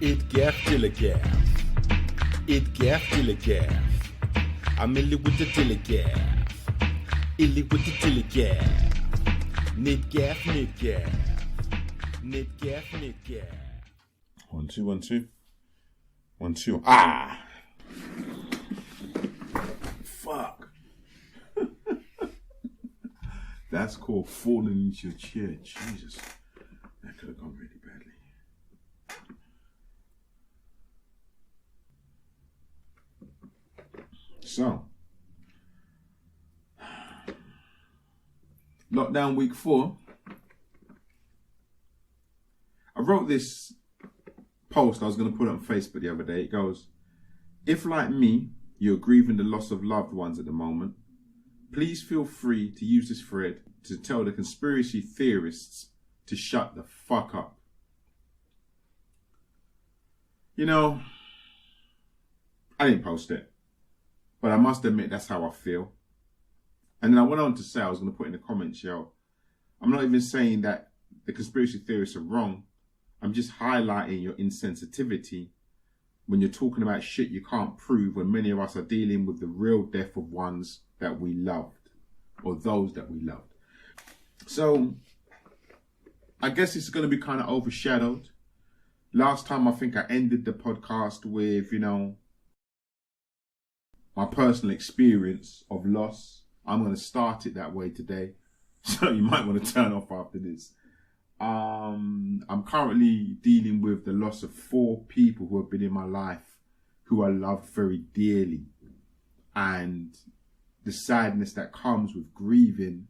Et gaff til a gaff. Et gaff til a gaff. I'm in with the till a gaff. Illy with the till a gaff. Nit gaff, nit gaff. Nit gaff, nit gaff. 1 2 1 2 1 2. Ah! Fuck. That's called falling into your chair. Jesus. That could have gone really badly. So, lockdown week 4. I wrote this post I was going to put it on Facebook the other day. It goes, if like me, you're grieving the loss of loved ones at the moment, please feel free to use this thread to tell the conspiracy theorists to shut the fuck up. You know, I didn't post it, but I must admit that's how I feel. And then I went on to say, I was going to put in the comments, yo, I'm not even saying that the conspiracy theorists are wrong. I'm just highlighting your insensitivity when you're talking about shit you can't prove, when many of us are dealing with the real death of ones that we loved, or those that we loved. So I guess it's going to be kind of overshadowed. Last time I think I ended the podcast with, you know, my personal experience of loss. I'm going to start it that way today. So you might want to turn off after this. I'm currently dealing with the loss of 4 people who have been in my life, who I loved very dearly. And the sadness that comes with grieving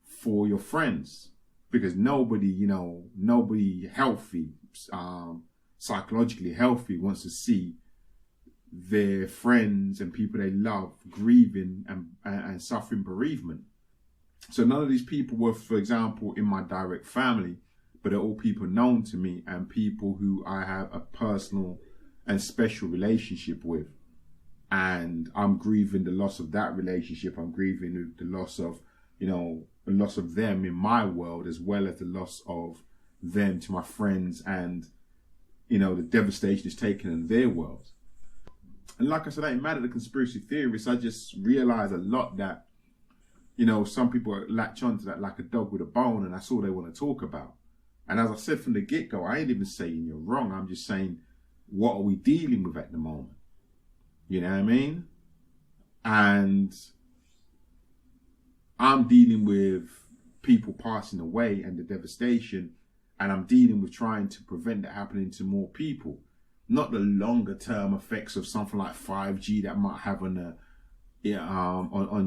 for your friends. Because nobody healthy, psychologically healthy, wants to see their friends and people they love grieving and suffering bereavement. So none of these people were, for example, in my direct family, but they're all people known to me and people who I have a personal and special relationship with. And I'm grieving the loss of that relationship. I'm grieving the loss of, the loss of them in my world, as well as the loss of them to my friends and, the devastation it's taken in their world. And like I said, I ain't mad at the conspiracy theorists. I just realize a lot that, some people latch onto that like a dog with a bone, and that's all they want to talk about. And as I said from the get-go, I ain't even saying you're wrong. I'm just saying, what are we dealing with at the moment? You know what I mean? And I'm dealing with people passing away and the devastation, and I'm dealing with trying to prevent that happening to more people. Not the longer term effects of something like 5G that might have on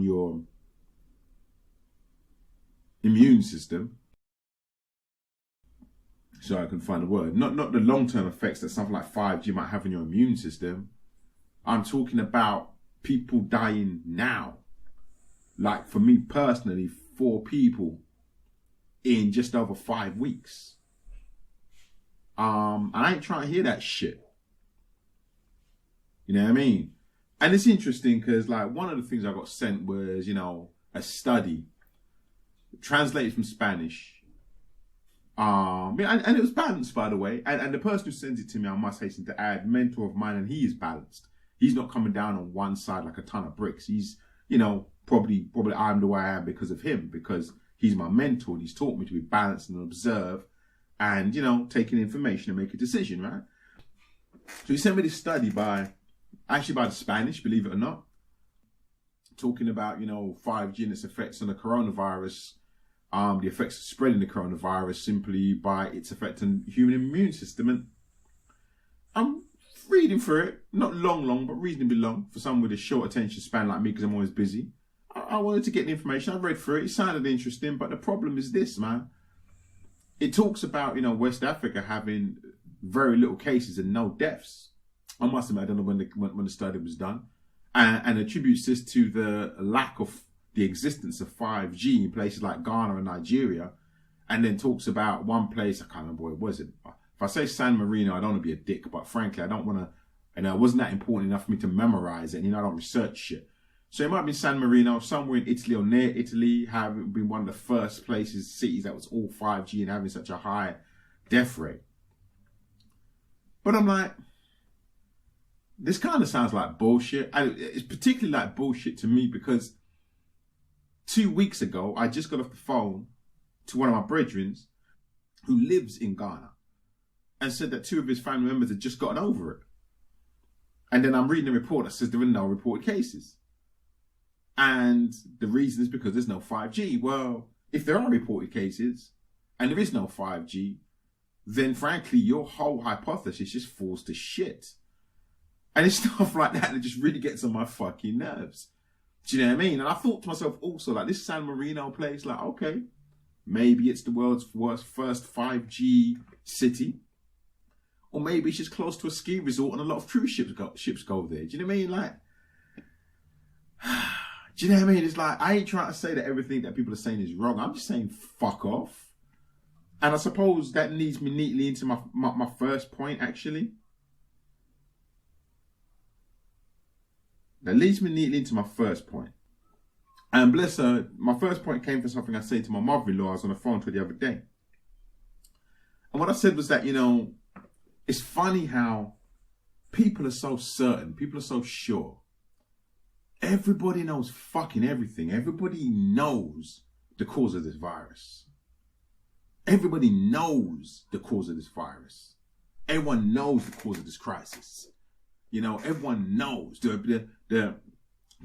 your immune system. So I can find a word. Not the long-term effects that something like 5G might have on your immune system. I'm talking about people dying now. Like for me personally, 4 people in just over 5 weeks. I ain't trying to hear that shit. You know what I mean? And it's interesting because like one of the things I got sent was, a study translated from Spanish. And it was balanced, by the way. And the person who sends it to me, I must hasten to add, mentor of mine, and he is balanced. He's not coming down on one side like a ton of bricks. He's, probably I'm the way I am because of him, because he's my mentor and he's taught me to be balanced and observe and, take in information and make a decision, right? So he sent me this study by the Spanish, believe it or not, talking about, 5G and its effects on the coronavirus, the effects of spreading the coronavirus simply by its effect on the human immune system. And I'm reading through it, not long, but reasonably long for someone with a short attention span like me, because I'm always busy. I wanted to get the information. I read through it. It sounded interesting, but the problem is this, man. It talks about, West Africa having very little cases and no deaths. I must admit, I don't know when the study was done, and attributes this to the lack of the existence of 5G in places like Ghana and Nigeria, and then talks about one place, I can't remember what it was. If I say San Marino, I don't want to be a dick, but frankly, I don't want to, it wasn't that important enough for me to memorize it, I don't research shit. So it might be San Marino, somewhere in Italy or near Italy, having been one of the first cities that was all 5G and having such a high death rate. But I'm like, this kind of sounds like bullshit. And it's particularly like bullshit to me because 2 weeks ago, I just got off the phone to one of my brethren who lives in Ghana and said that 2 of his family members had just gotten over it. And then I'm reading a report that says there are no reported cases. And the reason is because there's no 5G. Well, if there are reported cases and there is no 5G, then frankly, your whole hypothesis just falls to shit. And it's stuff like that just really gets on my fucking nerves. Do you know what I mean? And I thought to myself also, like, this San Marino place, like, okay, maybe it's the world's first 5G city. Or maybe it's just close to a ski resort and a lot of cruise ships go there. Do you know what I mean? Like, do you know what I mean? It's like, I ain't trying to say that everything that people are saying is wrong. I'm just saying fuck off. And I suppose that leads me neatly into my first point, actually. That leads me neatly into my first point. And bless her, my first point came from something I said to my mother-in-law. I was on the phone to her the other day. And what I said was that, you know, it's funny how people are so certain, people are so sure. Everybody knows fucking everything. Everybody knows the cause of this virus. Everybody knows the cause of this virus. Everyone knows the cause of this crisis. You know, everyone knows. The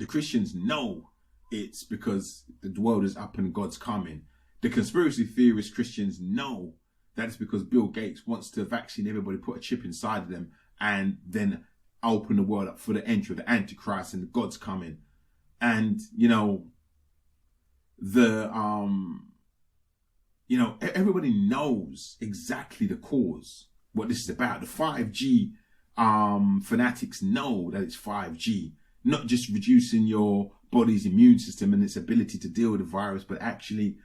Christians know it's because the world is up and God's coming. The conspiracy theorist Christians know that it's because Bill Gates wants to vaccine everybody, put a chip inside of them, and then open the world up for the entry of the Antichrist and God's coming. And, you know, everybody knows exactly the cause, what this is about. The 5G fanatics know that it's 5G, not just reducing your body's immune system and its ability to deal with the virus, but actually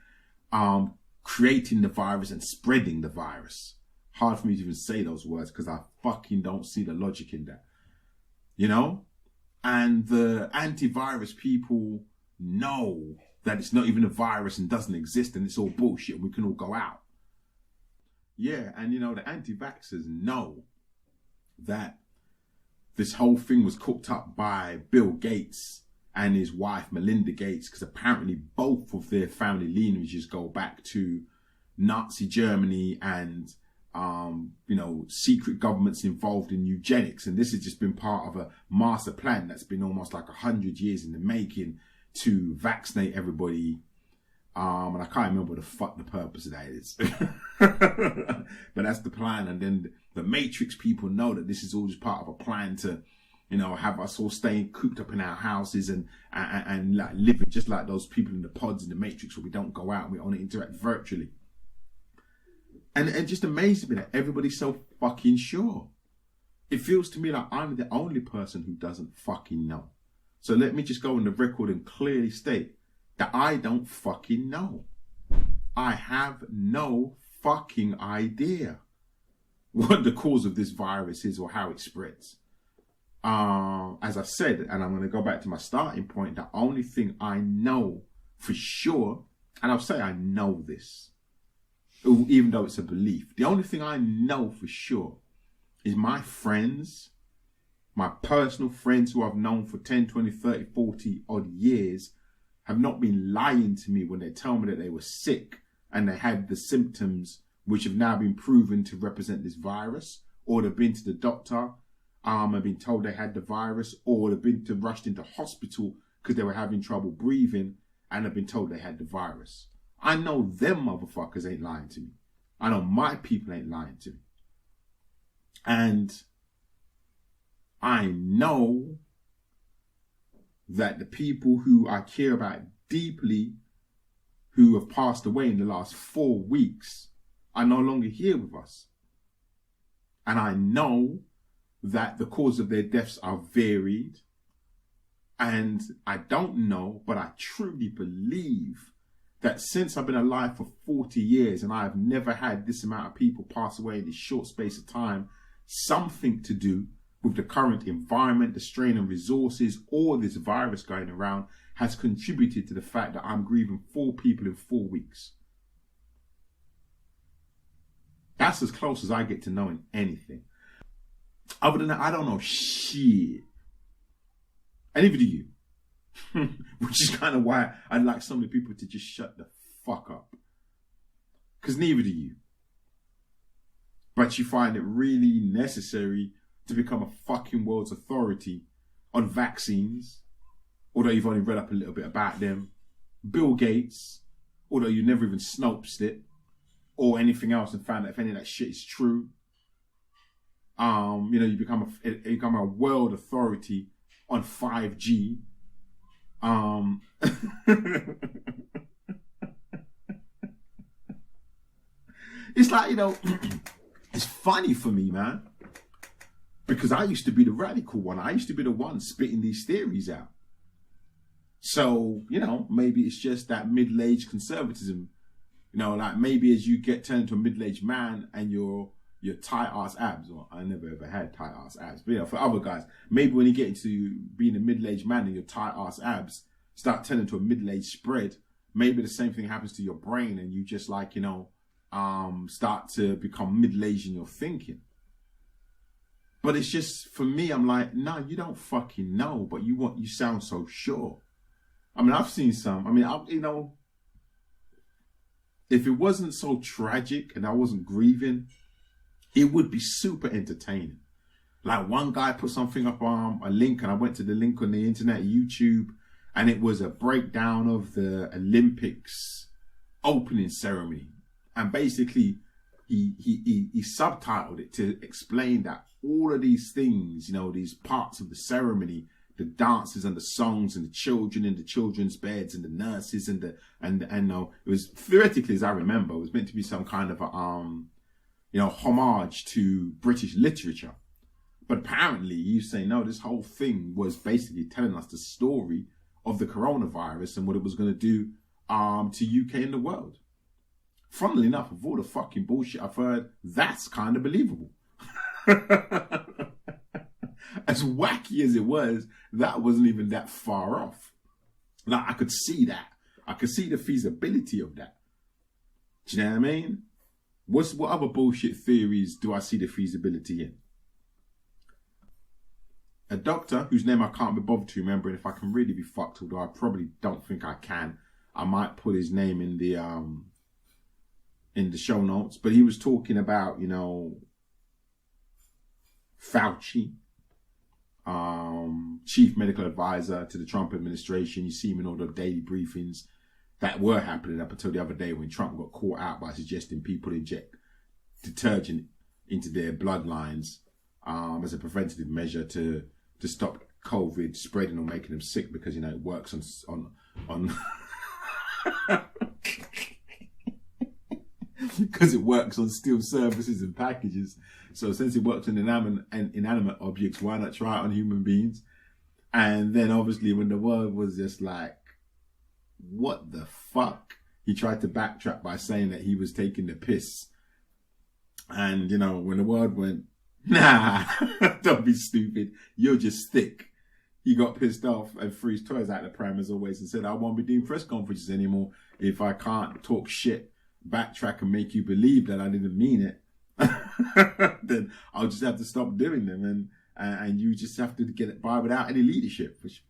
creating the virus and spreading the virus. Hard for me to even say those words because I fucking don't see the logic in that. You know? And the antivirus people know that it's not even a virus and doesn't exist and it's all bullshit and we can all go out. Yeah, and you know, the anti-vaxxers know that this whole thing was cooked up by Bill Gates and his wife Melinda Gates, because apparently both of their family lineages go back to Nazi Germany and secret governments involved in eugenics. And this has just been part of a master plan that's been almost like 100 years in the making to vaccinate everybody. And I can't remember what the fuck the purpose of that is. But that's the plan. And then the Matrix people know that this is all just part of a plan to, you know, have us all staying cooped up in our houses and like living just like those people in the pods in the Matrix where we don't go out and we only interact virtually. And it just amazes me that everybody's so fucking sure. It feels to me like I'm the only person who doesn't fucking know. So let me just go on the record and clearly state that I don't fucking know. I have no fucking idea what the cause of this virus is or how it spreads. As I said, and I'm going to go back to my starting point, the only thing I know for sure, and I'll say I know this, even though it's a belief, the only thing I know for sure is my friends, my personal friends who I've known for 10, 20, 30, 40 odd years have not been lying to me when they tell me that they were sick and they had the symptoms which have now been proven to represent this virus, or they've been to the doctor and been told they had the virus, or they've been rushed into hospital because they were having trouble breathing and have been told they had the virus. I know them motherfuckers ain't lying to me. I know my people ain't lying to me. And I know that the people who I care about deeply, who have passed away in the last 4 weeks, are no longer here with us. And I know that the cause of their deaths are varied. And I don't know, but I truly believe that since I've been alive for 40 years and I have never had this amount of people pass away in this short space of time, something to do with the current environment, the strain on resources, or this virus going around has contributed to the fact that I'm grieving 4 people in 4 weeks. That's as close as I get to knowing anything. Other than that, I don't know shit. And neither do you. Which is kind of why I'd like some of the people to just shut the fuck up. Because neither do you. But you find it really necessary to become a fucking world's authority on vaccines, although you've only read up a little bit about them. Bill Gates, although you never even snoped it, or anything else and found out if any of that shit is true. You become a world authority on 5G. It's like, it's funny for me, man, because I used to be the radical one. I used to be the one spitting these theories out. So, maybe it's just that middle-aged conservatism. Like maybe as you get turned into a middle-aged man and your tight-ass abs, or I never ever had tight-ass abs, but for other guys, maybe when you get into being a middle-aged man and your tight-ass abs start turning into a middle-aged spread, maybe the same thing happens to your brain and you just like, start to become middle-aged in your thinking. But it's just, for me, I'm like, no, you don't fucking know, but you sound so sure. I mean, I've seen some, if it wasn't so tragic and I wasn't grieving, it would be super entertaining. Like one guy put something up on a link, and I went to the link on the internet, YouTube, and it was a breakdown of the Olympics opening ceremony. And basically, he subtitled it to explain that all of these things, these parts of the ceremony, the dances and the songs and the children in the children's beds and the nurses and it was theoretically, as I remember, it was meant to be some kind of a homage to British literature. But apparently you say, no, this whole thing was basically telling us the story of the coronavirus and what it was going to do to UK and the world. Funnily enough, of all the fucking bullshit I've heard, that's kind of believable. As wacky as it was, that wasn't even that far off. Like, I could see that. I could see the feasibility of that. Do you know what I mean? What other bullshit theories do I see the feasibility in? A doctor, whose name I can't be bothered to remember, and if I can really be fucked, although I probably don't think I can, I might put his name in the show notes, but he was talking about, Fauci, chief medical advisor to the Trump administration. You see him in all the daily briefings that were happening up until the other day when Trump got caught out by suggesting people inject detergent into their bloodlines as a preventative measure to stop COVID spreading or making them sick, because it works on because it works on steel surfaces and packages. So since it works on inanimate objects, why not try it on human beings? And then obviously when the world was just like, what the fuck? He tried to backtrack by saying that he was taking the piss. And, when the world went, nah, don't be stupid, you're just thick, he got pissed off and threw his toys out the pram as always and said, I won't be doing press conferences anymore if I can't talk shit, backtrack and make you believe that I didn't mean it. Then I'll just have to stop doing them, and you just have to get it by without any leadership, which,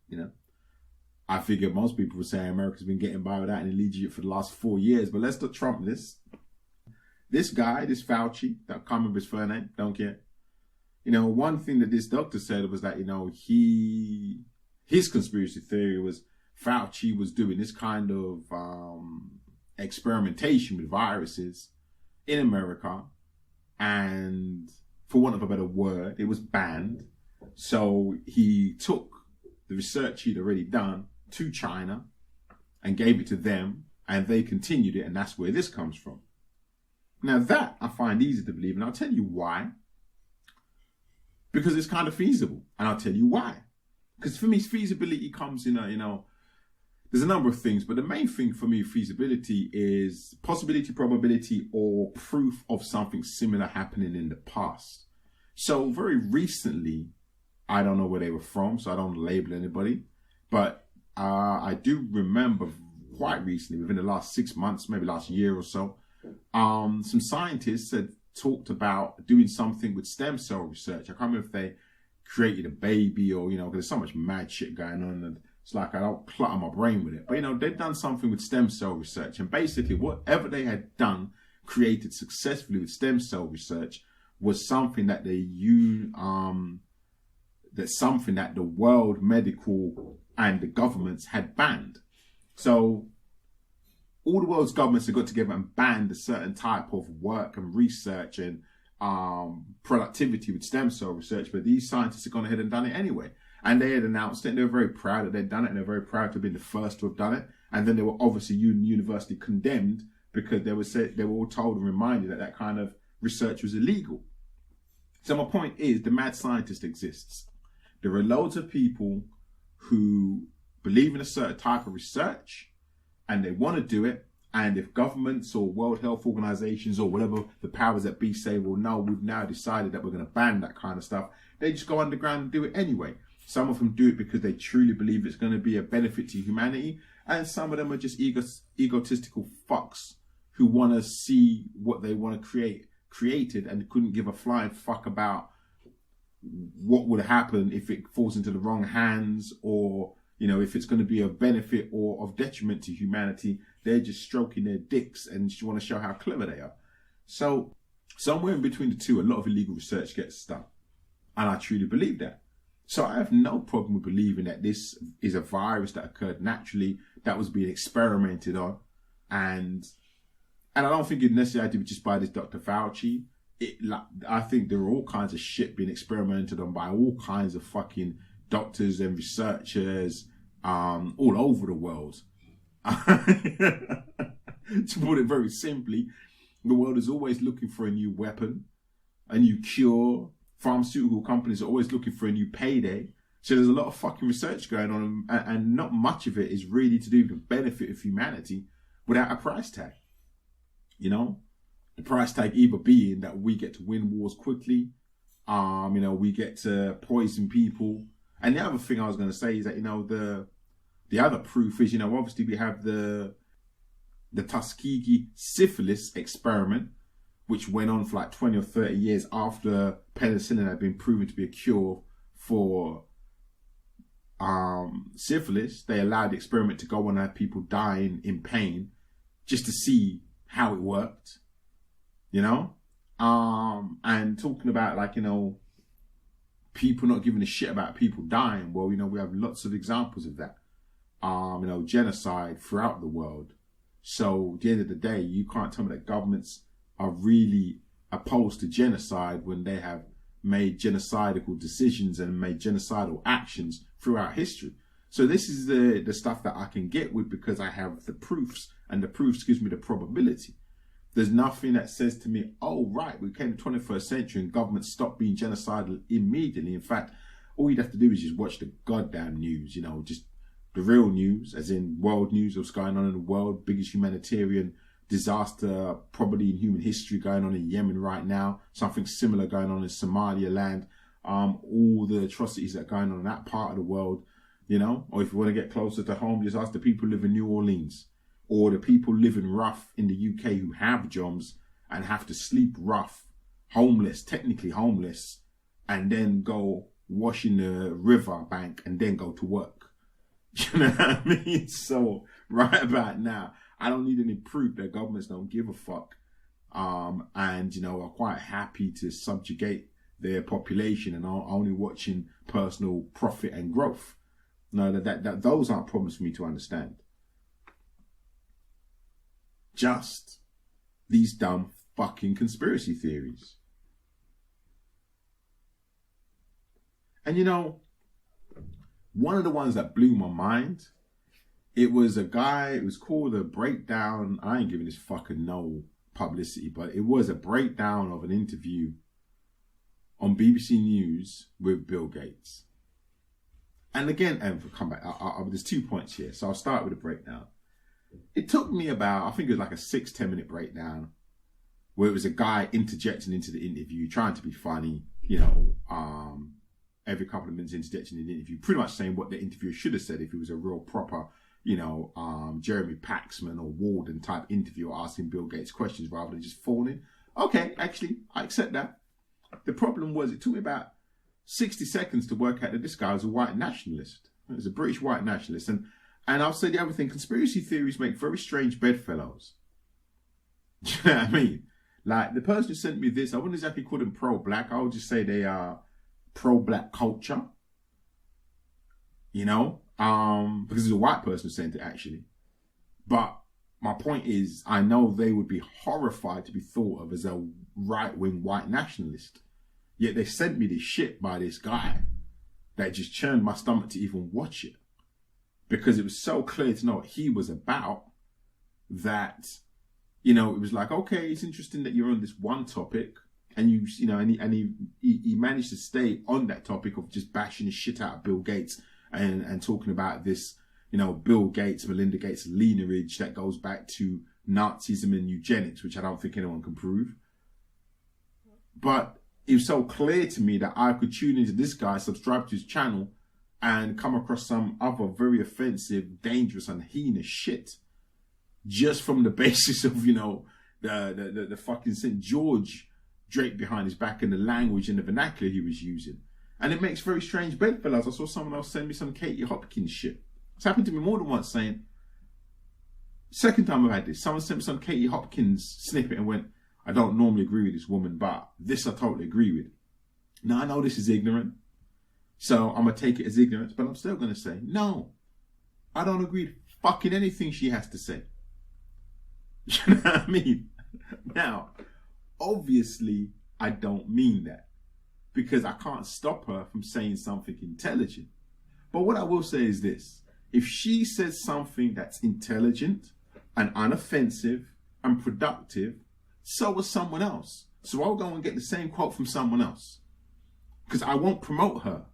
I figure most people would say America's been getting by without any leadership for the last 4 years. But let's not trump this. This guy, this Fauci, I can't remember his surname, don't care. One thing that this doctor said was that, his conspiracy theory was Fauci was doing this kind of experimentation with viruses in America, and for want of a better word, it was banned. So he took the research he'd already done to China and gave it to them, and they continued it, and that's where this comes from. Now that I find easy to believe, and I'll tell you why. Because it's kind of feasible, and I'll tell you why. Because for me, feasibility comes in there's a number of things, but the main thing for me, feasibility, is possibility, probability, or proof of something similar happening in the past. So very recently, I don't know where they were from, so I don't label anybody, but I do remember quite recently, within the last 6 months, maybe last year or so, some scientists had talked about doing something with stem cell research. I can't remember if they created a baby or, because there's so much mad shit going on, and it's like I don't clutter my brain with it. But, they've done something with stem cell research, and basically whatever they had done, created successfully with stem cell research, was something that something that the world medical and the governments had banned. So all the world's governments have got together and banned a certain type of work and research and productivity with stem cell research, but these scientists have gone ahead and done it anyway. And they had announced it, and they were very proud that they'd done it, and they're very proud to have been the first to have done it. And then they were obviously universally condemned because they were all told and reminded that kind of research was illegal. So my point is, the mad scientist exists. There are loads of people who believe in a certain type of research and they want to do it. And if governments or World Health Organizations or whatever the powers that be say, well, no, we've now decided that we're going to ban that kind of stuff, they just go underground and do it anyway. Some of them do it because they truly believe it's going to be a benefit to humanity. And some of them are just egotistical fucks who want to see what they want to create created and couldn't give a flying fuck about what would happen if it falls into the wrong hands, or if it's going to be of benefit or of detriment to humanity. They're just stroking their dicks and just want to show how clever they are. So somewhere in between the two, a lot of illegal research gets done, and I truly believe that. So I have no problem with believing that this is a virus that occurred naturally, that was being experimented on, and I don't think it necessarily had to be just by this Dr. Fauci. I think there are all kinds of shit being experimented on by all kinds of fucking doctors and researchers all over the world. To put it very simply, the world is always looking for a new weapon, a new cure. Pharmaceutical companies are always looking for a new payday. So there's a lot of fucking research going on, and not much of it is really to do with the benefit of humanity without a price tag. The price tag either being that we get to win wars quickly, we get to poison people. And the other thing I was going to say is that, the other proof is, obviously we have the Tuskegee syphilis experiment, which went on for like 20 or 30 years after penicillin had been proven to be a cure for syphilis. They allowed the experiment to go on and have people dying in pain just to see how it worked, and talking about people not giving a shit about people dying. Well, we have lots of examples of that, genocide throughout the world. So at the end of the day, you can't tell me that governments are really opposed to genocide when they have made genocidal decisions and made genocidal actions throughout history. So this is the stuff that I can get with because I have the proofs, and the proofs gives me the probability. There's nothing that says to me, oh, right, we came to the 21st century and governments stopped being genocidal immediately. In fact, all you'd have to do is just watch the goddamn news, just the real news, as in world news of what's going on in the world, biggest humanitarian disaster probably in human history going on in Yemen right now, something similar going on in Somalia land, all the atrocities that are going on in that part of the world, or if you want to get closer to home, just ask the people who live in New Orleans, or the people living rough in the UK who have jobs and have to sleep rough, technically homeless, and then go wash in the river bank and then go to work. You know what I mean? So right about now, I don't need any proof that governments don't give a fuck, and are quite happy to subjugate their population and are only watching personal profit and growth. No, that those aren't problems for me to understand. Just these dumb fucking conspiracy theories. And one of the ones that blew my mind, it was a guy, it was called a breakdown. I ain't giving this fucker no publicity, but it was a breakdown of an interview on BBC News with Bill Gates. And again, and come back, there's 2 points here. So I'll start with a breakdown. It took me about, I think it was like a 6-10 minute breakdown where it was a guy interjecting into the interview, trying to be funny, every couple of minutes interjecting in the interview, pretty much saying what the interviewer should have said if it was a real proper, Jeremy Paxman or Walden type interviewer asking Bill Gates questions rather than just fawning. Okay, actually, I accept that. The problem was it took me about 60 seconds to work out that this guy was a white nationalist. He was a British white nationalist. And I'll say the other thing, conspiracy theories make very strange bedfellows. Do you know what I mean? Like, the person who sent me this, I wouldn't exactly call them pro-black. I would just say they are pro-black culture. You know? Because it's a white person who sent it, actually. But my point is, I know they would be horrified to be thought of as a right-wing white nationalist. Yet they sent me this shit by this guy that just churned my stomach to even watch it. Because it was so clear to know what he was about that, you know, it was like, okay, it's interesting that you're on this one topic and you know, and he managed to stay on that topic of just bashing the shit out of Bill Gates and talking about this, you know, Bill Gates, Melinda Gates lineage that goes back to Nazism and eugenics, which I don't think anyone can prove. But it was so clear to me that I could tune into this guy, subscribe to his channel, and come across some other very offensive, dangerous, and heinous shit, just from the basis of, you know, the fucking St. George draped behind his back and the language and the vernacular he was using. And it makes very strange bedfellows. I saw someone else send me some Katie Hopkins shit. It's happened to me more than once, saying, second time I've had this, someone sent me some Katie Hopkins snippet and went, I don't normally agree with this woman, but this I totally agree with. Now, I know this is ignorant, so I'm going to take it as ignorance, but I'm still going to say, no, I don't agree with fucking anything she has to say. You know what I mean? Now, obviously, I don't mean that, because I can't stop her from saying something intelligent. But what I will say is this. If she says something that's intelligent and unoffensive and productive, so will someone else. So I'll go and get the same quote from someone else. Because I won't promote her.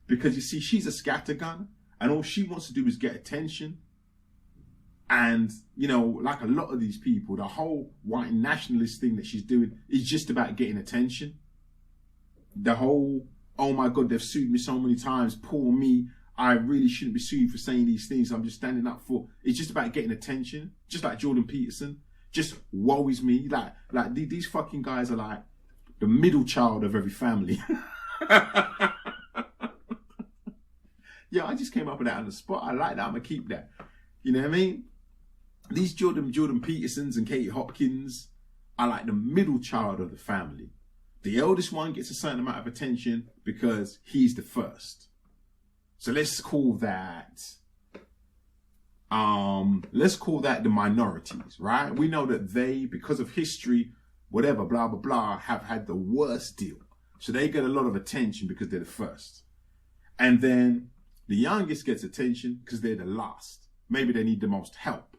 Because you see, she's a scattergun and all she wants to do is get attention. And, you know, like a lot of these people, the whole white nationalist thing that she's doing is just about getting attention. The whole, oh my God, they've sued me so many times, poor me. I really shouldn't be sued for saying these things I'm just standing up for. It's just about getting attention. Just like Jordan Peterson. Just woe is me. Like these fucking guys are like the middle child of every family. Yeah, I just came up with that on the spot. I like that. I'm going to keep that. You know what I mean? These Jordan Petersons and Katie Hopkins are like the middle child of the family. The eldest one gets a certain amount of attention because he's the first. So let's call that the minorities, right? We know that they, because of history, whatever, blah, blah, blah, have had the worst deal. So they get a lot of attention because they're the first. And then the youngest gets attention because they're the last. Maybe they need the most help.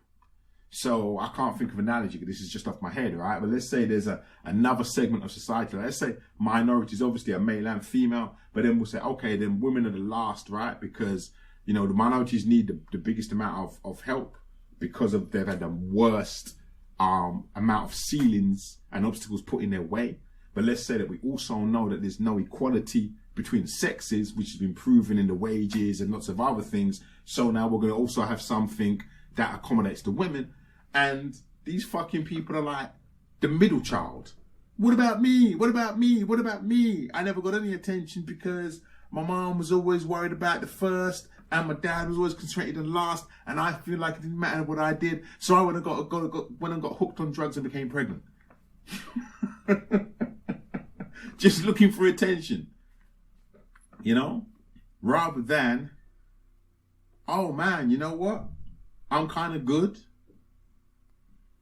So I can't think of an analogy, because this is just off my head, right? But let's say there's another segment of society. Let's say minorities, obviously a male and female, but then we'll say, okay, then women are the last, right? Because, you know, the minorities need the biggest amount of help because of they've had the worst amount of ceilings and obstacles put in their way. But let's say that we also know that there's no equality between the sexes, which has been proven in the wages and lots of other things. So now we're going to also have something that accommodates the women. And these fucking people are like the middle child. What about me? What about me? What about me? I never got any attention because my mom was always worried about the first and my dad was always concentrated on the last, and I feel like it didn't matter what I did. So I went and got hooked on drugs and became pregnant. Just looking for attention. You know? Rather than, oh man, you know what? I'm kind of good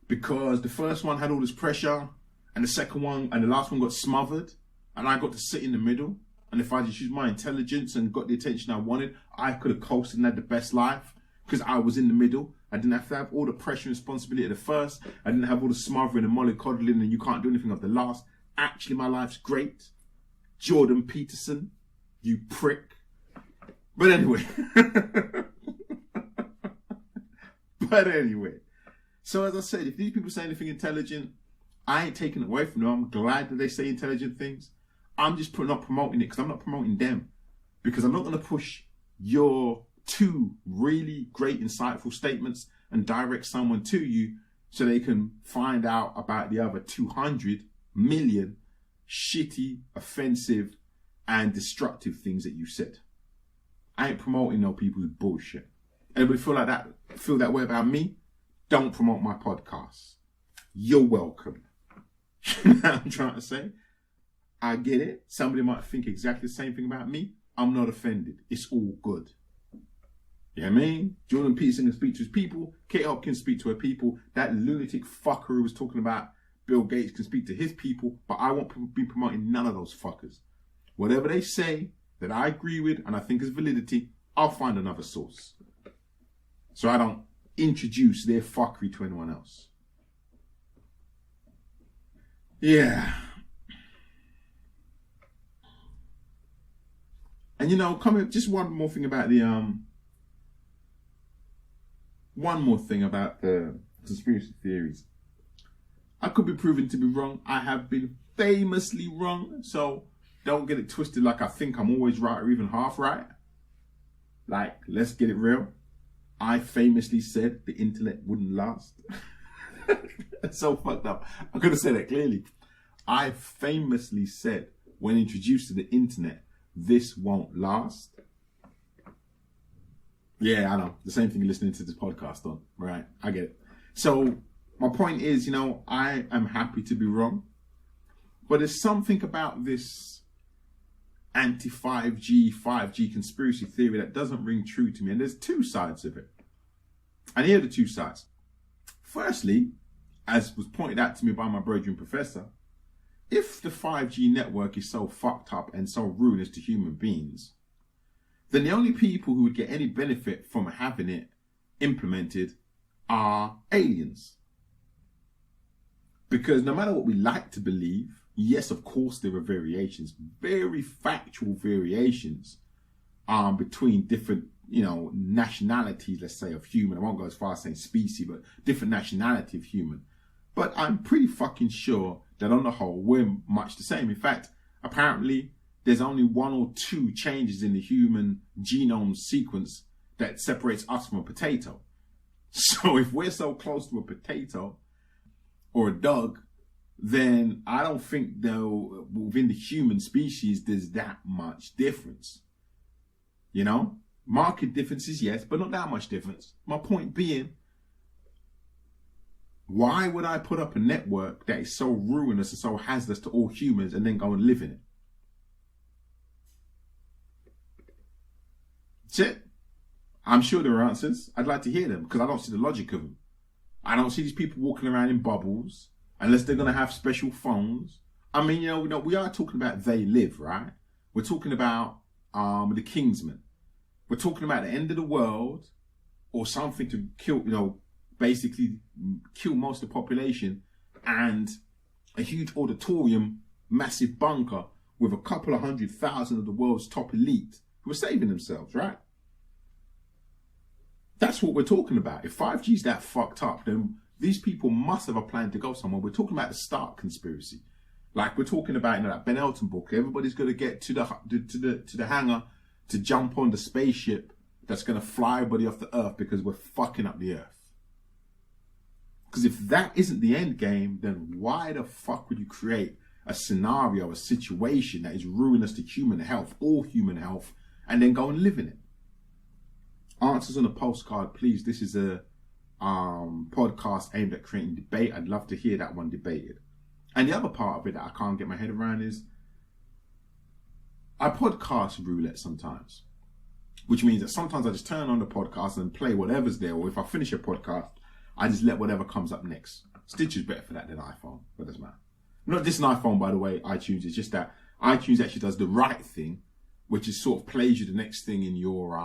because the first one had all this pressure and the second one and the last one got smothered and I got to sit in the middle. And if I just used my intelligence and got the attention I wanted, I could have coasted and had the best life because I was in the middle. I didn't have to have all the pressure and responsibility of the first. I didn't have all the smothering and mollycoddling and you can't do anything of the last. Actually, my life's great. Jordan Peterson, you prick. But anyway. So as I said, if these people say anything intelligent, I ain't taking it away from them. I'm glad that they say intelligent things. I'm just not promoting it because I'm not promoting them. Because I'm not going to push your two really great, insightful statements and direct someone to you so they can find out about the other 200 million shitty, offensive, and destructive things that you said. I ain't promoting no people's bullshit. Anybody feel that way about me? Don't promote my podcast. You're welcome. You know what I'm trying to say? I get it. Somebody might think exactly the same thing about me. I'm not offended. It's all good. You know what I mean? Jordan Peterson can speak to his people. Kate Hopkins speak to her people. That lunatic fucker who was talking about Bill Gates can speak to his people. But I won't be promoting none of those fuckers. Whatever they say that I agree with and I think is validity, I'll find another source. So I don't introduce their fuckery to anyone else. Yeah. And you know, just one more thing about the conspiracy theories. I could be proven to be wrong. I have been famously wrong, so don't get it twisted like I think I'm always right or even half right. Like, let's get it real. I famously said the internet wouldn't last. That's so fucked up. I could have said it clearly. I famously said, when introduced to the internet, this won't last. Yeah, I know. The same thing you're listening to this podcast on. Right, I get it. So my point is, you know, I am happy to be wrong. But there's something about this anti-5G conspiracy theory that doesn't ring true to me. And there's two sides of it. And here are the two sides. Firstly, as was pointed out to me by my brethren professor, if the 5G network is so fucked up and so ruinous to human beings, then the only people who would get any benefit from having it implemented are aliens. Because no matter what we like to believe, yes, of course, there are variations, very factual variations between different, you know, nationalities, let's say, of human. I won't go as far as saying species, but different nationality of human. But I'm pretty fucking sure that on the whole, we're much the same. In fact, apparently, there's only 1 or 2 changes in the human genome sequence that separates us from a potato. So if we're so close to a potato or a dog, then I don't think, though, within the human species, there's that much difference. You know? Marked differences, yes, but not that much difference. My point being, why would I put up a network that is so ruinous and so hazardous to all humans and then go and live in it? That's it. I'm sure there are answers. I'd like to hear them because I don't see the logic of them. I don't see these people walking around in bubbles unless they're going to have special phones. I mean, you know, we are talking about they live, right? We're talking about the Kingsman. We're talking about the end of the world or something to kill, you know, basically kill most of the population, and a huge auditorium, massive bunker with a couple of 100,000 of the world's top elite who are saving themselves, right? That's what we're talking about. If 5G's that fucked up, then these people must have a plan to go somewhere. We're talking about the Stark conspiracy. Like we're talking about, you know, that Ben Elton book. Everybody's going to get to the hangar to jump on the spaceship that's going to fly everybody off the Earth because we're fucking up the Earth. Because if that isn't the end game, then why the fuck would you create a scenario, a situation that is ruinous to human health, all human health, and then go and live in it? Answers on a postcard, please. This is a podcast aimed at creating debate. I'd love to hear that one debated. And the other part of it that I can't get my head around is I podcast roulette sometimes, which means that sometimes I just turn on the podcast and play whatever's there, or if I finish a podcast, I just let whatever comes up next. Stitch is better for that than iPhone, but it doesn't matter. Not just an iPhone, by the way, iTunes. It's just that iTunes actually does the right thing, which is sort of plays you the next thing in your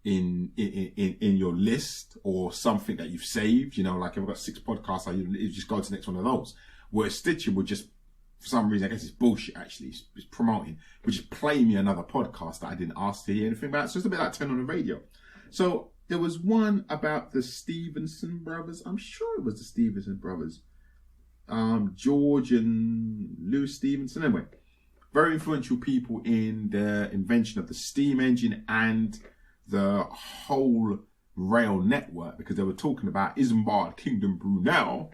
in your list or something that you've saved. You know, like if I've got 6 podcasts, you just go to the next one of those. Whereas Stitcher would just, for some reason, I guess it's bullshit actually, it's promoting, would just play me another podcast that I didn't ask to hear anything about. So it's a bit like turning on the radio. So there was one about the Stevenson brothers. I'm sure it was the Stevenson brothers. George and Louis Stevenson. Anyway, very influential people in the invention of the steam engine and the whole rail network, because they were talking about Isambard Kingdom Brunel,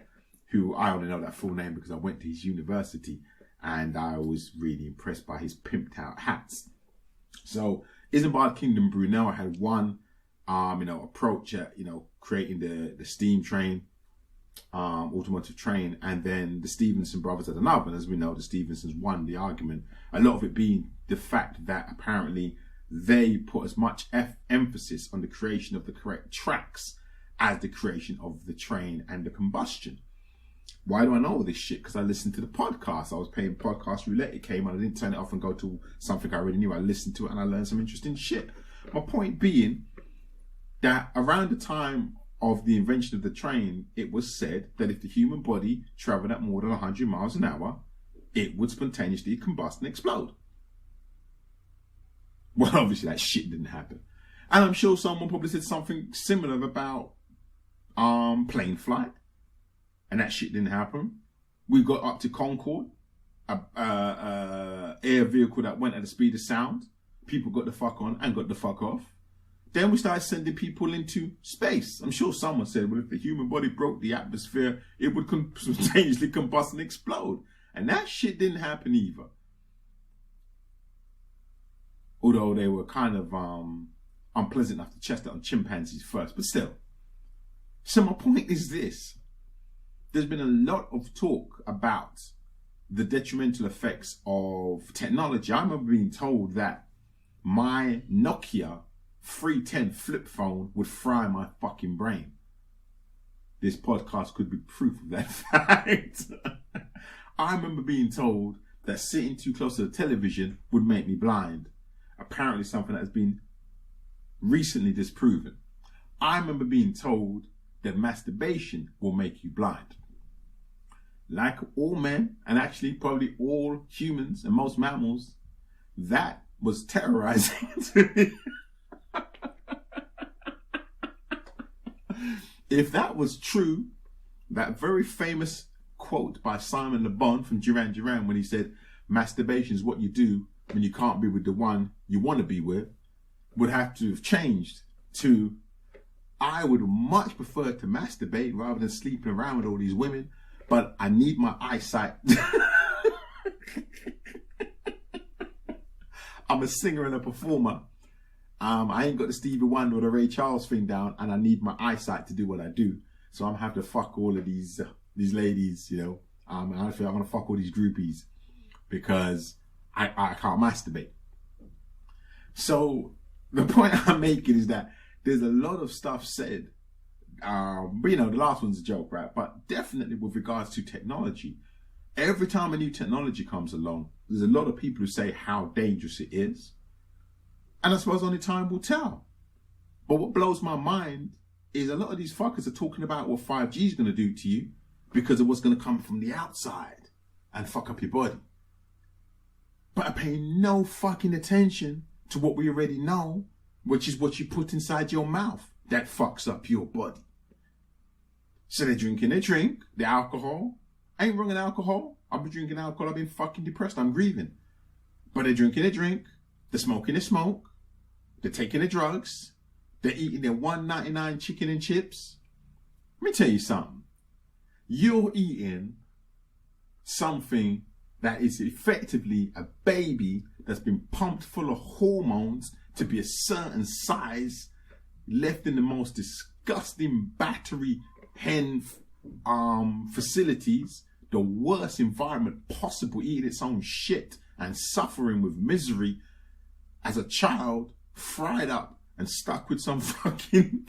who I only know that full name because I went to his university and I was really impressed by his pimped out hats. So Isambard Kingdom Brunel had one, approach at, creating the steam train, automotive train, and then the Stevenson brothers had another. And as we know, the Stevensons won the argument. A lot of it being the fact that apparently they put as much emphasis on the creation of the correct tracks as the creation of the train and the combustion. Why do I know all this shit? Because I listened to the podcast. I was playing podcast roulette. It came on. I didn't turn it off and go to something I already knew. I listened to it and I learned some interesting shit. My point being that around the time of the invention of the train, it was said that if the human body traveled at more than 100 miles an hour, it would spontaneously combust and explode. Well, obviously that shit didn't happen. And I'm sure someone probably said something similar about plane flight. And that shit didn't happen. We got up to Concorde, a air vehicle that went at the speed of sound. People got the fuck on and got the fuck off. Then we started sending people into space. I'm sure someone said, well, if the human body broke the atmosphere, it would spontaneously combust and explode. And that shit didn't happen either. Although they were kind of unpleasant enough to test it on chimpanzees first, but still. So my point is this. There's been a lot of talk about the detrimental effects of technology. I remember being told that my Nokia 310 flip phone would fry my fucking brain. This podcast could be proof of that fact. I remember being told that sitting too close to the television would make me blind. Apparently something that has been recently disproven. I remember being told that masturbation will make you blind. Like all men, and actually probably all humans and most mammals, that was terrorizing to me. If that was true, that very famous quote by Simon Le Bon from Duran Duran when he said, masturbation is what you do when you can't be with the one you want to be with, would have to have changed to, I would much prefer to masturbate rather than sleeping around with all these women, but I need my eyesight. I'm a singer and a performer. I ain't got the Stevie Wonder or the Ray Charles thing down, and I need my eyesight to do what I do. So I'm having to fuck all of these ladies, I feel I'm gonna fuck all these groupies because I can't masturbate. So the point I'm making is that there's a lot of stuff said, but the last one's a joke, right? But definitely with regards to technology, every time a new technology comes along, there's a lot of people who say how dangerous it is. And I suppose only time will tell. But what blows my mind is a lot of these fuckers are talking about what 5G is going to do to you because of what's going to come from the outside and fuck up your body. But I pay no fucking attention to what we already know, which is what you put inside your mouth that fucks up your body. So they're drinking their drink, the alcohol. Ain't wrong with alcohol. I've been drinking alcohol. I've been fucking depressed. I'm grieving. But they're drinking their drink. They're smoking their smoke. They're taking their drugs. They're eating their $1.99 chicken and chips. Let me tell you something. You're eating something that is effectively a baby that's been pumped full of hormones to be a certain size, left in the most disgusting battery hen facilities, the worst environment possible, eating its own shit and suffering with misery as a child, fried up and stuck with some fucking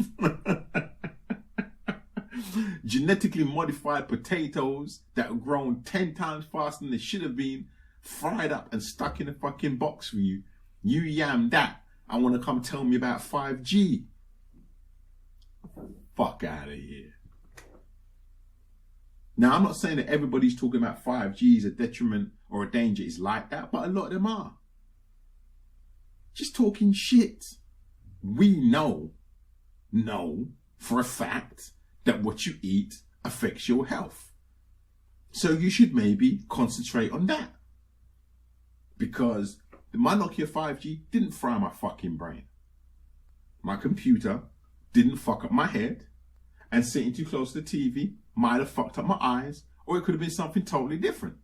genetically modified potatoes that are grown 10 times faster than they should have been, fried up and stuck in a fucking box for you. You yam that. I want to come tell me about 5G. Fuck out of here. Now, I'm not saying that everybody's talking about 5G is a detriment or a danger is like that, but a lot of them are. Just talking shit. We know for a fact that what you eat affects your health. So you should maybe concentrate on that. Because my Nokia 5G didn't fry my fucking brain. My computer didn't fuck up my head. And sitting too close to the TV might have fucked up my eyes, or it could have been something totally different.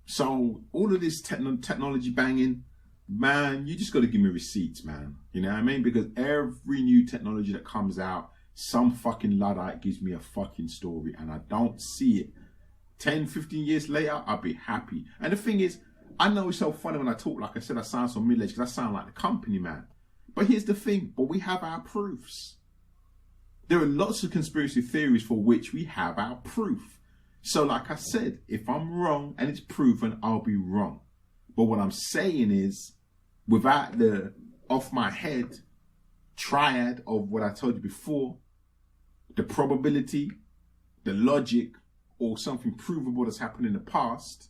So all of this technology banging, man, you just got to give me receipts, man. You know what I mean? Because every new technology that comes out, some fucking Luddite gives me a fucking story, and I don't see it. 10, 15 years later, I'll be happy. And the thing is, I know it's so funny when I talk, like I said, I sound so middle-aged because I sound like the company man. But here's the thing, but we have our proofs. There are lots of conspiracy theories for which we have our proof. So like I said, if I'm wrong and it's proven, I'll be wrong. But what I'm saying is, without the off my head triad of what I told you before, the probability, the logic, or something provable that's happened in the past,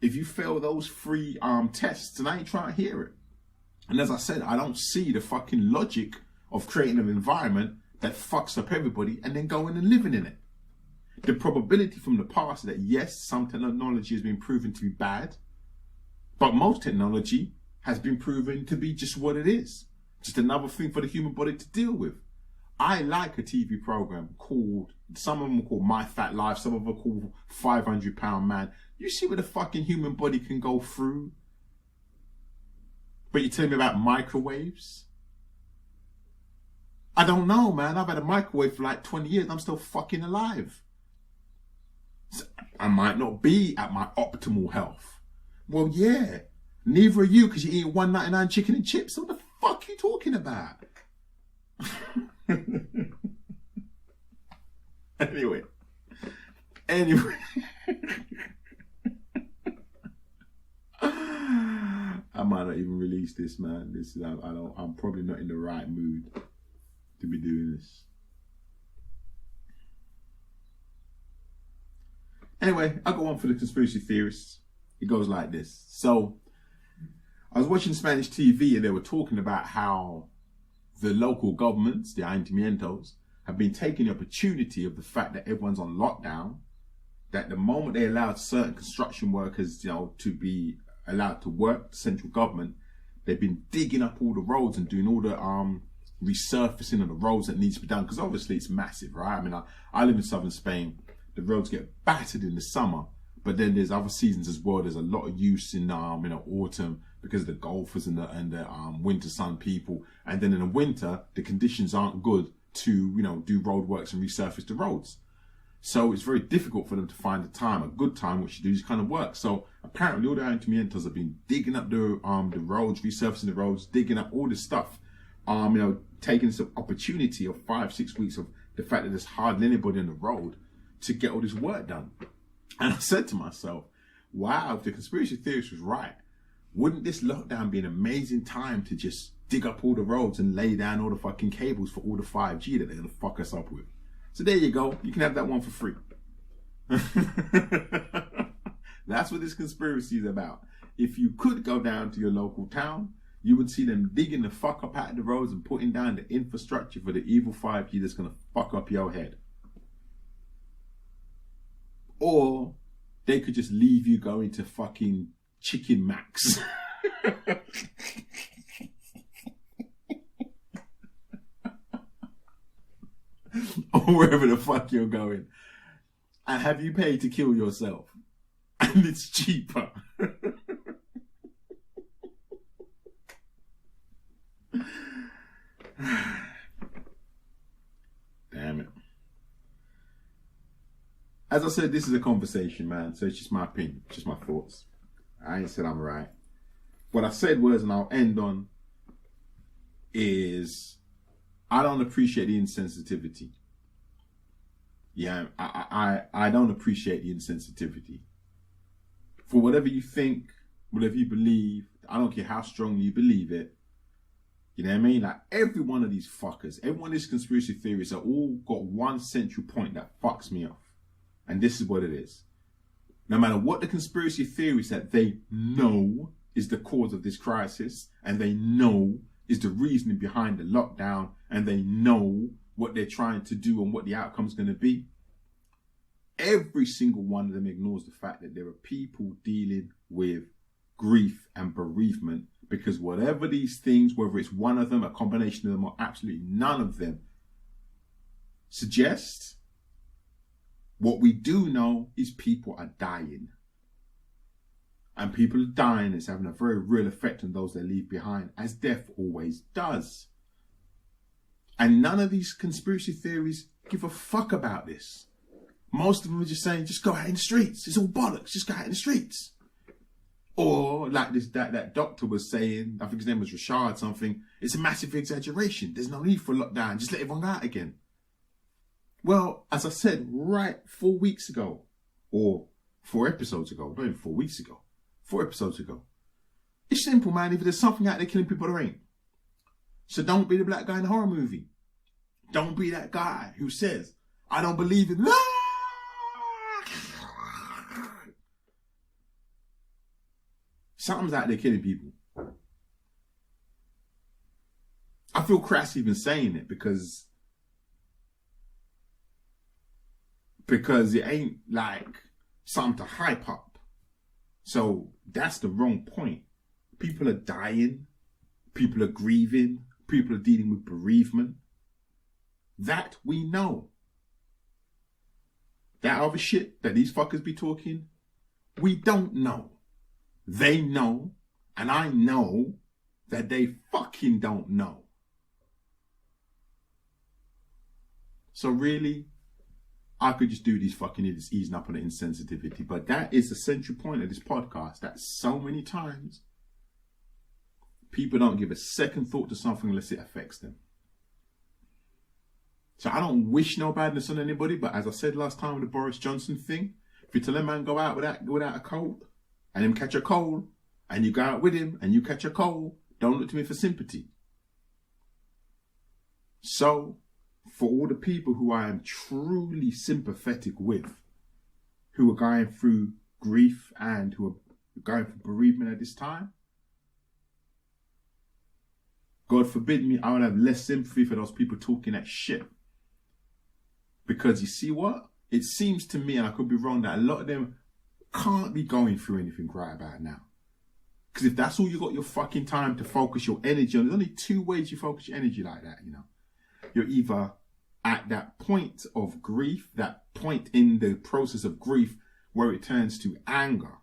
if you fail those three tests, and I ain't trying to hear it. And as I said, I don't see the fucking logic of creating an environment that fucks up everybody and then going and living in it. The probability from the past that yes, some technology has been proven to be bad, but most technology has been proven to be just what it is. Just another thing for the human body to deal with. I like a TV program called, some of them are called My Fat Life, some of them are called 500 Pound Man. You see what the fucking human body can go through? But you're telling me about microwaves? I don't know, man. I've had a microwave for like 20 years. I'm still fucking alive. So I might not be at my optimal health. Well, yeah. Neither are you, because you're eating $1.99 chicken and chips. So what the fuck are you talking about? Anyway. I might not even release this, man. I'm probably not in the right mood to be doing this. Anyway, I got one for the conspiracy theorists. It goes like this. So, I was watching Spanish TV and they were talking about how the local governments, the ayuntamientos, have been taking the opportunity of the fact that everyone's on lockdown, that the moment they allowed certain construction workers, to be allowed to work, the central government, they've been digging up all the roads and doing all the resurfacing of the roads that needs to be done, because obviously it's massive, right? I mean, I live in southern Spain. The roads get battered in the summer, but then there's other seasons as well. There's a lot of use in autumn because of the golfers and the winter sun people, and then in the winter the conditions aren't good to do road works and resurface the roads. So it's very difficult for them to find a good time, which to do this kind of work. So apparently all the ayuntamientos have been digging up the roads, resurfacing the roads, digging up all this stuff, taking this opportunity of 5-6 weeks of the fact that there's hardly anybody on the road to get all this work done. And I said to myself, wow, if the conspiracy theorist was right, wouldn't this lockdown be an amazing time to just dig up all the roads and lay down all the fucking cables for all the 5G that they're going to fuck us up with? So there you go. You can have that one for free. That's what this conspiracy is about. If you could go down to your local town, you would see them digging the fuck up out of the roads and putting down the infrastructure for the evil 5G that's going to fuck up your head. Or they could just leave you going to fucking Chicken Max. Or wherever the fuck you're going. And have you paid to kill yourself? And it's cheaper. Damn it. As I said, this is a conversation, man. So it's just my opinion, just my thoughts. I ain't said I'm right. What I said was, and I'll end on, is I don't appreciate the insensitivity. Yeah, I don't appreciate the insensitivity. For whatever you think, whatever you believe, I don't care how strongly you believe it. You know what I mean? Like every one of these fuckers, every one of these conspiracy theories are all got one central point that fucks me off. And this is what it is. No matter what the conspiracy theories that they know is the cause of this crisis, and they know is the reasoning behind the lockdown, and they know what they're trying to do and what the outcome's going to be, every single one of them ignores the fact that there are people dealing with grief and bereavement, because whatever these things, whether it's one of them, a combination of them, or absolutely none of them, suggest. What we do know is people are dying. And people are dying. It's having a very real effect on those they leave behind, as death always does. And none of these conspiracy theories give a fuck about this. Most of them are just saying, just go out in the streets. It's all bollocks. Just go out in the streets. Or like that doctor was saying, I think his name was Rashad something, it's a massive exaggeration. There's no need for a lockdown. Just let everyone go out again. Well, as I said, right 4 weeks ago, or 4 episodes ago, not even 4 weeks ago, 4 episodes ago. It's simple, man. If there's something out there killing people, there ain't. So don't be the black guy in the horror movie. Don't be that guy who says, I don't believe in love. Something's out there killing people. I feel crass even saying it because it ain't like something to hype up. So that's the wrong point. People are dying. People are grieving. People are dealing with bereavement. That we know. That other shit that these fuckers be talking, we don't know. They know, and I know that they fucking don't know. So really, I could just do these fucking idiots easing up on the insensitivity, but that is the central point of this podcast, that so many times people don't give a second thought to something unless it affects them. So I don't wish no badness on anybody, but as I said last time with the Boris Johnson thing, if you tell a man go out without a cold, and him catch a cold, and you go out with him, and you catch a cold, don't look to me for sympathy. So, for all the people who I am truly sympathetic with, who are going through grief and who are going through bereavement at this time, God forbid me, I would have less sympathy for those people talking that shit. Because you see what? It seems to me, and I could be wrong, that a lot of them can't be going through anything right about now. Because if that's all you got your fucking time to focus your energy on, there's only 2 ways you focus your energy like that, you know. You're either at that point of grief, that point in the process of grief where it turns to anger.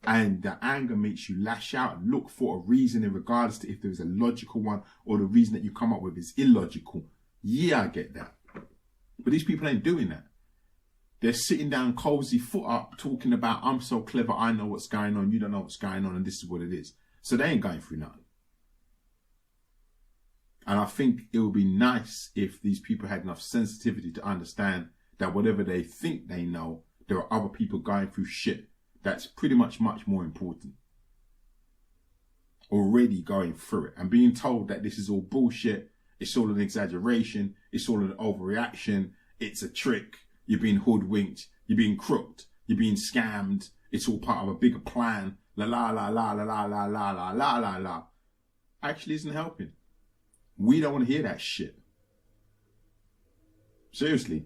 And the anger makes you lash out and look for a reason, in regards to if there's a logical one or the reason that you come up with is illogical. Yeah, I get that. But these people ain't doing that. They're sitting down cozy, foot up, talking about, I'm so clever, I know what's going on, you don't know what's going on, and this is what it is. So they ain't going through nothing. And I think it would be nice if these people had enough sensitivity to understand that whatever they think they know, there are other people going through shit that's pretty much more important. Already going through it. And being told that this is all bullshit, it's all an exaggeration, it's all an overreaction, it's a trick, you're being hoodwinked, you're being crooked, you're being scammed, it's all part of a bigger plan, la la la la la la la la la la la la, actually isn't helping. We don't want to hear that shit. Seriously.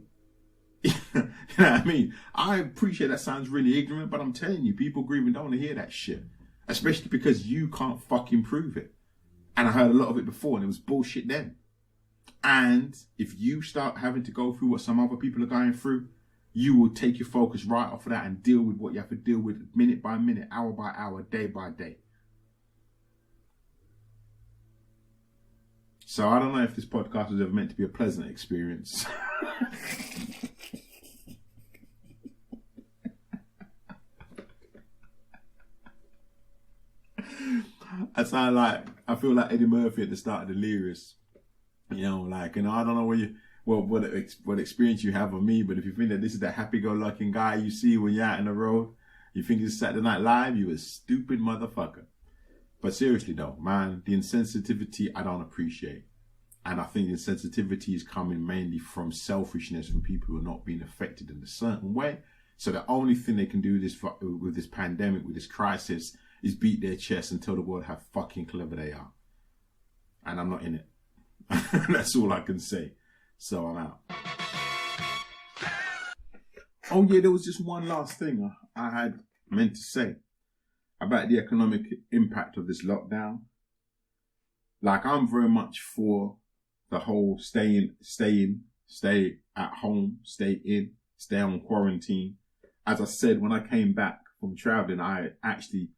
You know what I mean? I appreciate that sounds really ignorant, but I'm telling you, people grieving don't want to hear that shit. Especially because you can't fucking prove it. And I heard a lot of it before and it was bullshit then. And if you start having to go through what some other people are going through, you will take your focus right off of that and deal with what you have to deal with minute by minute, hour by hour, day by day. So I don't know if this podcast was ever meant to be a pleasant experience. I feel like Eddie Murphy at the start of Delirious. You know, like, you know, I don't know what experience you have of me, but if you think that this is that happy-go-lucky guy you see when you're out in the road, you think it's Saturday Night Live, you a stupid motherfucker. But seriously though, man, the insensitivity I don't appreciate. And I think the insensitivity is coming mainly from selfishness, from people who are not being affected in a certain way. So the only thing they can do with this pandemic, with this crisis, is beat their chest and tell the world how fucking clever they are. And I'm not in it. That's all I can say. So I'm out. Oh yeah, there was just one last thing I had meant to say about the economic impact of this lockdown. Like, I'm very much for the whole stay in, stay at home, stay in, stay on quarantine. As I said, when I came back from traveling, I actually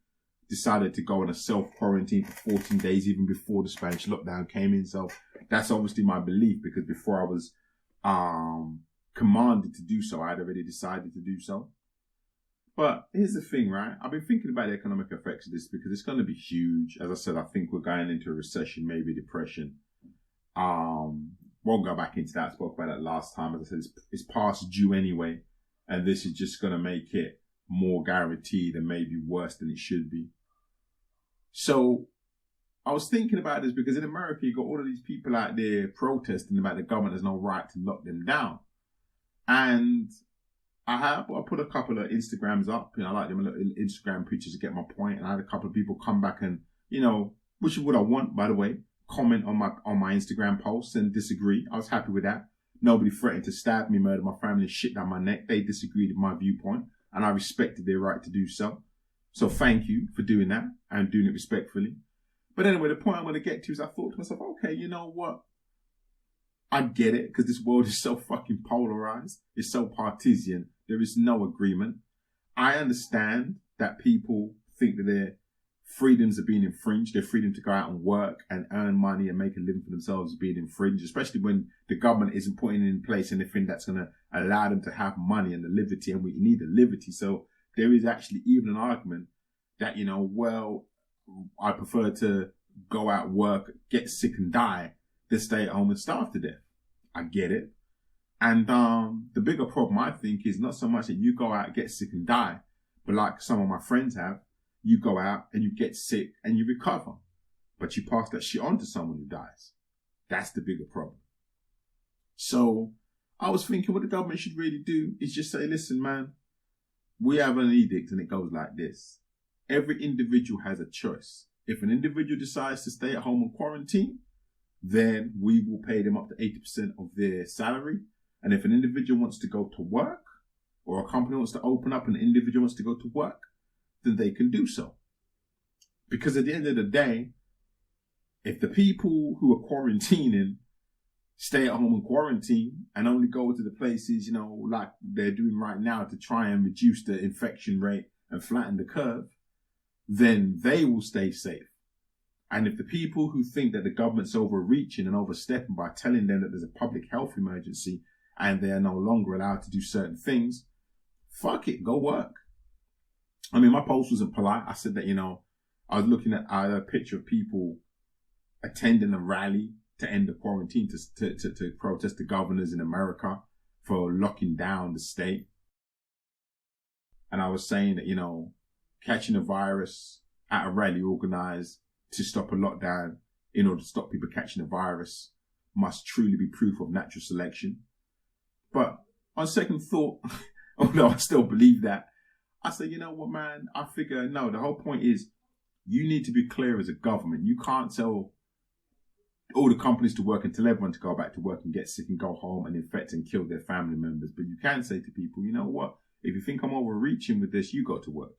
decided to go on a self-quarantine for 14 days, even before the Spanish lockdown came in. So that's obviously my belief, because before I was commanded to do so, I had already decided to do so. But here's the thing, right? I've been thinking about the economic effects of this, because it's going to be huge. As I said, I think we're going into a recession, maybe depression. Won't go back into that. I spoke about that last time. As I said, it's past due anyway. And this is just going to make it more guaranteed and maybe worse than it should be. So I was thinking about this because in America, you got all of these people out there protesting about the government has no right to lock them down. And I put a couple of Instagrams up, I like them little Instagram pictures to get my point. And I had a couple of people come back and, which is what I want, by the way, comment on my Instagram posts and disagree. I was happy with that. Nobody threatened to stab me, murder my family, shit down my neck. They disagreed with my viewpoint, and I respected their right to do so. So thank you for doing that and doing it respectfully. But anyway, the point I'm going to get to is I thought to myself, okay, you know what? I get it, because this world is so fucking polarized. It's so partisan. There is no agreement. I understand that people think that their freedoms are being infringed. Their freedom to go out and work and earn money and make a living for themselves is being infringed, especially when the government isn't putting in place anything that's going to allow them to have money and the liberty, and we need the liberty. So there is actually even an argument that, I prefer to go out, work, get sick and die than stay at home and starve to death. I get it. And the bigger problem, I think, is not so much that you go out, get sick and die, but like some of my friends have, you go out and you get sick and you recover, but you pass that shit on to someone who dies. That's the bigger problem. So I was thinking what the government should really do is just say, listen, man, we have an edict and it goes like this. Every individual has a choice. If an individual decides to stay at home and quarantine, then we will pay them up to 80% of their salary. And if an individual wants to go to work, or a company wants to open up and an individual wants to go to work, then they can do so. Because at the end of the day, if the people who are quarantining stay at home and quarantine and only go to the places, like they're doing right now to try and reduce the infection rate and flatten the curve, then they will stay safe. And if the people who think that the government's overreaching and overstepping by telling them that there's a public health emergency and they are no longer allowed to do certain things, fuck it, go work. I mean, my post wasn't polite. I said that, I was looking at a picture of people attending a rally to end the quarantine to protest the governors in America for locking down the state. And I was saying that, catching a virus at a rally organized to stop a lockdown in order to stop people catching a virus must truly be proof of natural selection. But on second thought, although I still believe that, I say, you know what, man, I figure, no, the whole point is you need to be clear as a government. You can't tell all the companies to work and tell everyone to go back to work and get sick and go home and infect and kill their family members. But you can say to people, you know what, if you think I'm overreaching with this, you go to work.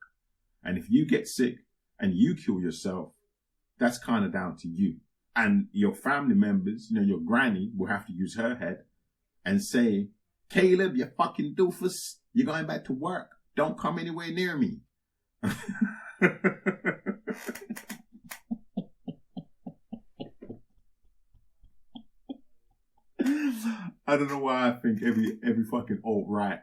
And if you get sick and you kill yourself, that's kind of down to you. And your family members, your granny will have to use her head and say, Caleb, you fucking doofus, you're going back to work. Don't come anywhere near me. I don't know why I think every fucking alt-right,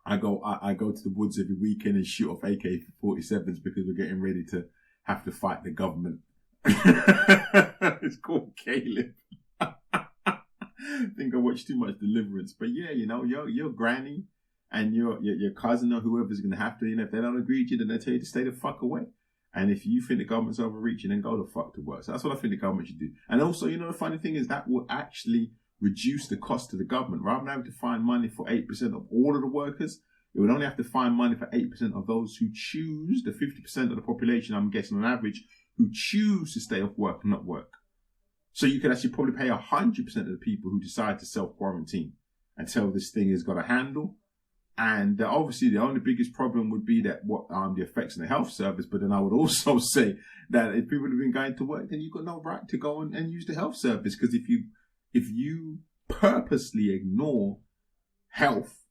I go to the woods every weekend and shoot off AK-47s because we're getting ready to have to fight the government. It's called Caleb. I think I watched too much Deliverance. But yeah, your granny and your cousin or whoever's going to have to, if they don't agree with you, then they tell you to stay the fuck away. And if you think the government's overreaching, then go the fuck to work. So that's what I think the government should do. And also, the funny thing is that will actually reduce the cost to the government. Rather than having to find money for 8% of all of the workers, it would only have to find money for 8% of those who choose, the 50% of the population, I'm guessing on average, who choose to stay off work and not work. So you could actually probably pay 100% of the people who decide to self-quarantine until this thing has got a handle. And obviously the only biggest problem would be that the effects on the health service. But then I would also say that if people have been going to work, then you've got no right to go and use the health service. Because if you purposely ignore health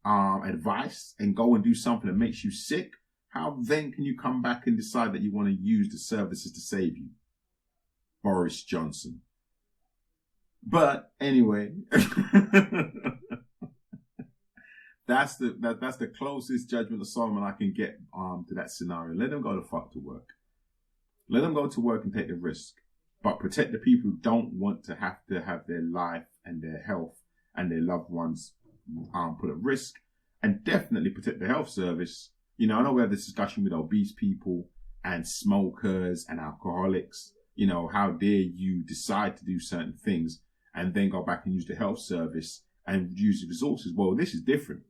advice and go and do something that makes you sick, how then can you come back and decide that you want to use the services to save you? Boris Johnson. But anyway, that's the closest judgment of Solomon I can get to that scenario. Let them go the fuck to work. Let them go to work and take the risk, but protect the people who don't want to have their life and their health and their loved ones put at risk, and definitely protect the health service. You know, I know we have this discussion with obese people and smokers and alcoholics. You know, how dare you decide to do certain things and then go back and use the health service and use the resources? Well, this is different.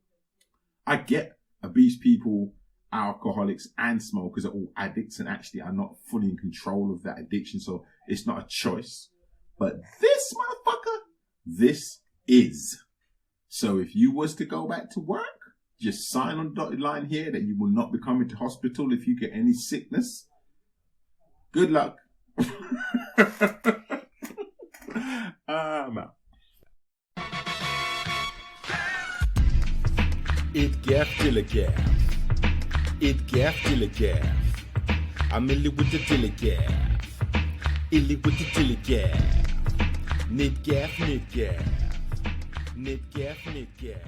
I get obese people, alcoholics and smokers are all addicts and actually are not fully in control of that addiction. So it's not a choice. But this motherfucker, this is. So if you was to go back to work, just sign on the dotted line here that you will not be coming to hospital if you get any sickness. Good luck. I'm out. It gaff till a gaff. It gaff till a gaff. I'm illy with the till a gaff. Illy with the till a gaff. Nit gaff, nit gaff. Nit gaff, nit gaff.